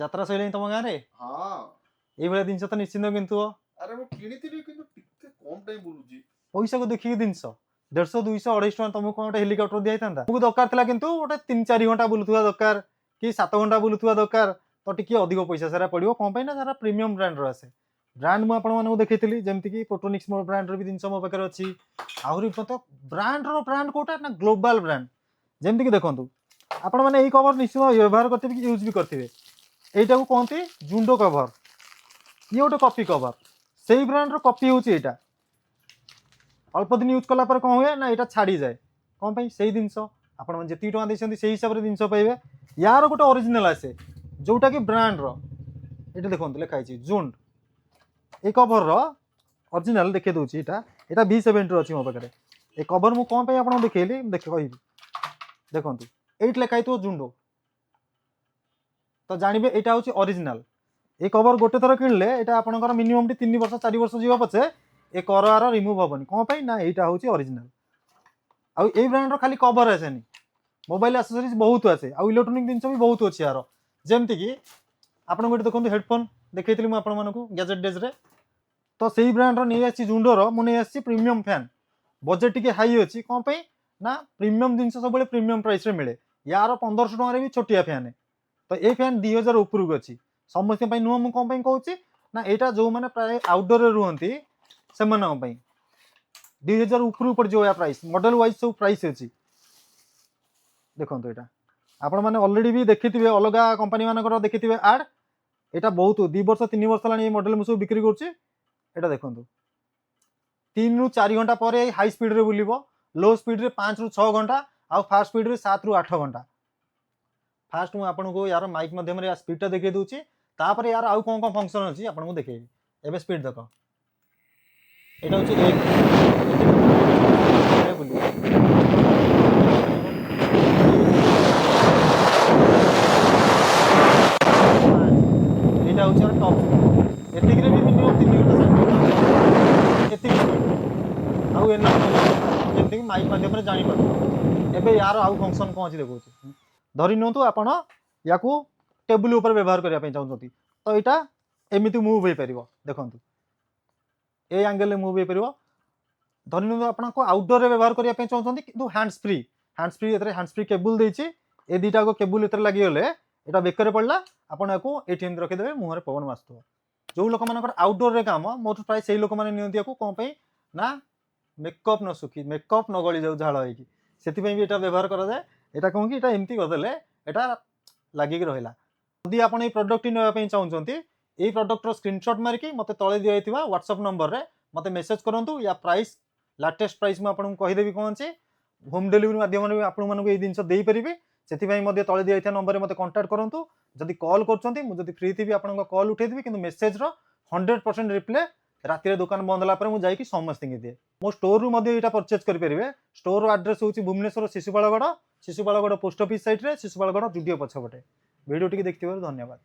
যাত্রা সইଲାଣି ତମ ଗାଁରେ? ହଁ ଏଇଭଳିଆ ଜିନିଷ ତ ନିଶ୍ଚିନ୍ତ କିଣୁଥିବ। ଆରେ ମୁଁ କିଣିଥିଲି କିନ୍ତୁ ଟିକେ କମ ଟାଇମ ବୁଲୁଛି। ପଇସାକୁ ଦେଖିକି ଜିନିଷ 150 200 250 ଟଙ୍କା ତମକୁ କଣ ଗୋଟେ ହେଲିକପ୍ଟର ଦିଆଯାଇଥାନ୍ତା? ତମକୁ ଦରକାର ଥିଲା କିନ୍ତୁ ଗୋଟେ 3-4 ଘଣ୍ଟା ବୁଲୁଥିବା ଦରକାର କି 7 ଘଣ୍ଟା ବୁଲୁଥିବା ଦରକାର, ତ ଟିକେ ଅଧିକ ପଇସା ସାରା ପଡିବ। କଣ ପାଇଁ ନା ସାରା ପ୍ରିମିୟମ ବ୍ରାଣ୍ଡର ଆସେ। ବ୍ରାଣ୍ଡ ମୁଁ ଆପଣମାନଙ୍କୁ ଦେଖେଇଥିଲି, ଯେମିତିକି ପ୍ରୋଟୋନିକ୍ସ ମୋ ବ୍ରାଣ୍ଡର ବି ଜିନିଷ ମୋ ପାଖରେ ଅଛି। ଆହୁରି ତ ବ୍ରାଣ୍ଡର ବ୍ରାଣ୍ଡ କୋଉଟା ନା ଗ୍ଲୋବାଲ ବ୍ରାଣ୍ଡ। ଯେମିତିକି ଦେଖନ୍ତୁ, ଆପଣମାନେ ଏଇ କଭର ନିଶ୍ଚିତ ବ୍ୟବହାର କରିଥିବେ କି ୟୁଜ୍ ବି କରିଥିବେ। এইটাକୁ କହନ୍ତି ଜୁଣ୍ଡୋ କଭର। ଇଏ ଗୋଟେ କପି କଭର, ସେଇ ବ୍ରାଣ୍ଡର କପି ହେଉଛି ଏଇଟା। ଅଳ୍ପ ଦିନ ୟୁଜ୍ କଲା ପରେ କ'ଣ ହୁଏ ନା ଏଇଟା ଛାଡ଼ିଯାଏ। କ'ଣ ପାଇଁ? ସେଇ ଜିନିଷ ଆପଣମାନେ ଯେତିକି ଟଙ୍କା ଦେଇଛନ୍ତି ସେଇ ହିସାବରେ ଜିନିଷ ପାଇବେ। ୟାର ଗୋଟେ ଅରିଜିନାଲ ଆସେ ଯୋଉଟାକି ବ୍ରାଣ୍ଡର। ଏଇଟା ଦେଖନ୍ତୁ ଲେଖା ହେଇଛି ଜୁଣ୍ଡ। এই କଭରର ଅରିଜିନାଲ ଦେଖେଇ ଦେଉଛି। ଏଇଟା V70 ଅଛି ମୋ ପାଖରେ। ଏ କଭର ମୁଁ କ'ଣ ପାଇଁ ଆପଣଙ୍କୁ ଦେଖେଇଲି କହିବି। ଦେଖନ୍ତୁ ଏଇଠି ଲେଖା ହେଇଥିବ ଜୁଣ୍ଡୋ, ତ ଜାଣିବେ ଏଇଟା ହେଉଛି ଅରିଜିନାଲ। এই কভর ଗୋଟେ ଥର କିଣିଲେ ଏଇଟା ଆପଣଙ୍କର ମିନିମମ୍ 3 ବର୍ଷ 4 ବର୍ଷ ଯିବ ପଛେ ଏ କର ରିମୁଭ୍ ହେବନି। କ'ଣ ପାଇଁ ନା ଏଇଟା ହେଉଛି ଅରିଜିନାଲ। ଆଉ ଏଇ ବ୍ରାଣ୍ଡର ଖାଲି କଭର ଆସେନି, ମୋବାଇଲ ଆସେସରିଜ ବହୁତ ଆସେ, ଆଉ ଇଲେକ୍ଟ୍ରୋନିକ୍ ଜିନିଷ ବି ବହୁତ ଅଛି ୟାର। ଯେମିତିକି ଆପଣଙ୍କୁ ଏଠି ଦେଖନ୍ତୁ ହେଡଫୋନ୍ ଦେଖେଇଥିଲି ମୁଁ ଆପଣମାନଙ୍କୁ ଗ୍ୟାଜେଟ୍ ଡେଜ୍ରେ। ତ ସେଇ ବ୍ରାଣ୍ଡର ନେଇ ଆସିଛି ଜୁଣ୍ଡୋର, ମୁଁ ନେଇ ଆସିଛି ପ୍ରିମିୟମ୍ ଫ୍ୟାନ୍। ବଜେଟ୍ ଟିକେ ହାଇ ଅଛି, କ'ଣ ପାଇଁ ନା ପ୍ରିମିୟମ୍ ଜିନିଷ ସବୁବେଳେ ପ୍ରିମିୟମ୍ ପ୍ରାଇସ୍ରେ ମିଳେ। ୟାର 1500 ଟଙ୍କାରେ ବି ଛୋଟିଆ ଫ୍ୟାନ୍। ତ এই ଫ୍ୟାନ୍ 2000 ଉପରକୁ ଅଛି। ସମସ୍ତଙ୍କ ପାଇଁ ନୁହଁ। ମୁଁ କ'ଣ ପାଇଁ କହୁଛି ନା ଏଇଟା ଯେଉଁମାନେ ପ୍ରାୟ ଆଉଟଡୋରରେ ରୁହନ୍ତି ସେମାନଙ୍କ ପାଇଁ 2000 ଉପରକୁ ପଡ଼ିଯିବ ୟା ପ୍ରାଇସ୍। ମଡେଲ ୱାଇଜ୍ ସବୁ ପ୍ରାଇସ୍ ଅଛି। ଦେଖନ୍ତୁ ଏଇଟା ଆପଣମାନେ ଅଲରେଡ଼ି ବି ଦେଖିଥିବେ, ଅଲଗା କମ୍ପାନୀମାନଙ୍କର ଦେଖିଥିବେ ଆଡ୍। ଏଇଟା ବହୁତ 2 ବର୍ଷ 3 ବର୍ଷ ହେଲାଣି ଏଇ ମଡେଲ ମୁଁ ସବୁ ବିକ୍ରି କରୁଛି। ଏଇଟା ଦେଖନ୍ତୁ 3 ରୁ 4 ଘଣ୍ଟା ପରେ ହାଇ ସ୍ପିଡ୍ରେ ବୁଲିବ, लो ସ୍ପିଡ୍ରେ 5 ରୁ 6 ଘଣ୍ଟା, ଆଉ ଫାଷ୍ଟ ସ୍ପିଡ୍ରେ 7 ରୁ 8 ଘଣ୍ଟା। फास्ट ମୁଁ ଆପଣଙ୍କୁ यार माइक माध्यम स्पीडटा देखिए दूची, तापर यार आउ कौन कौन फंक्शन अच्छी आपको देखेबी। एबे स्पीड देख, एटा होची 1 बुली एटा होची टॉप एतिक रे भी मिनिमम 3 घंटा एतिक आउ एना जेंति माइक माध्यम जानि पार। एबे यार आउ फंक्शन कौन अच्छी देखो धरी नियंतु आपण याकू टेबुल ऊपर व्यवहार करने चाहते, तो यहाँ एमती मुव हो पार। देखो ए एंगल मुव हो पार। धरी नियंतु आपको आउटडोर रे व्यवहार करने चाहते कि hands free hands free cable देती। ए दुटा केबुल इतने लगिगले यहाँ बेकर पड़ा आपन या एटीएम रखीदे मुहर पवन आसो। जो लोक मान आउटडोर रे काम मोट प्राय से लोक मैंने नियंती कौन पे ना मेकअप न सुखी मेकअप न गली जाऊ झाड़ होगी से व्यवहार कराए। यहाँ कौन कि एमती करदे यहाँ लगिक रहा। जदि आप प्रडक्ट नापी चाहते ये प्रडक्टर स्क्रीनशॉट मारिकी मत तले दिखाई व्हाट्सएप नंबर रे मत मेसेज करूँ। या प्राइस लाटेस्ट प्राइस मुझे कहीदेवी कौन अच्छे होम डिलीवरी माध्यम आपको जिन देपारि से तले दिखाई नंबर मत कंटाक्ट करूँ। जदि कॉल कर फ्री थी आप कॉल उठेदेवी कि मेसेज 100% रिप्ले राति दुकान बंद है मुझे समस्त दिए। मो स्टोर रू परचेज करेंगे। स्टोर आड्रेस हूँ Bhubaneswar Sishupalgarh post office side रे शिशुपालगढ़ जुडियो पछपटे। वीडियो टी देखते धन्यवाद।